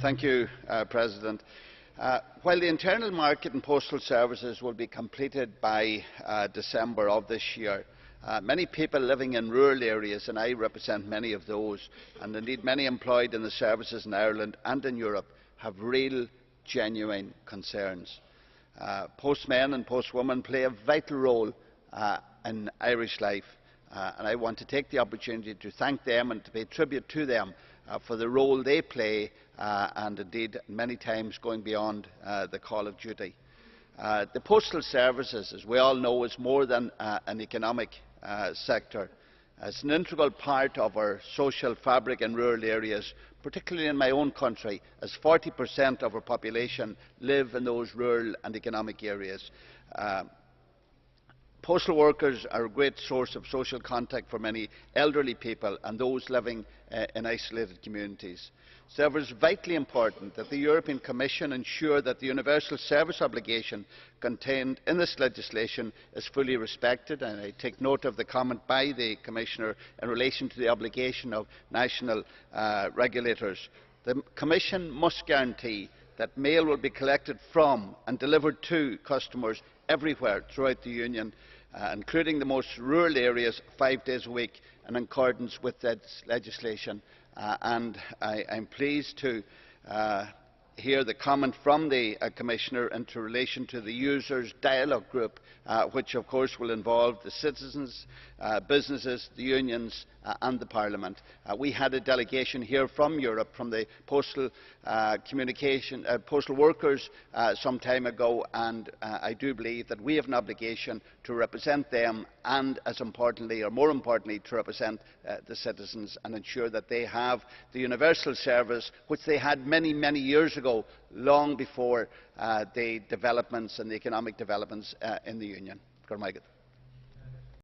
President. While the internal market in postal services will be completed by December of this year, many people living in rural areas, and I represent many of those, and indeed many employed in the services in Ireland and in Europe, have real, genuine concerns. Postmen and postwomen play a vital role in Irish life, and I want to take the opportunity to thank them and to pay tribute to them for the role they play, and indeed many times going beyond the call of duty. The postal services, as we all know, is more than an economic sector. It's an integral part of our social fabric in rural areas, particularly in my own country, as 40% of our population live in those rural and economic areas. Postal workers are a great source of social contact for many elderly people and those living in isolated communities. So it is vitally important that the European Commission ensure that the universal service obligation contained in this legislation is fully respected, and I take note of the comment by the Commissioner in relation to the obligation of national regulators. The Commission must guarantee that mail will be collected from and delivered to customers everywhere throughout the Union, including the most rural areas, 5 days a week, in accordance with that legislation. I am pleased to hear the comment from the Commissioner in relation to the Users Dialogue Group, which of course will involve the citizens, businesses, the unions and the Parliament. We had a delegation here from Europe, from the postal workers some time ago, and I do believe that we have an obligation to represent them and, as importantly, or more importantly, to represent the citizens and ensure that they have the universal service which they had many years ago, long before the developments and the economic developments in the Union. Good night.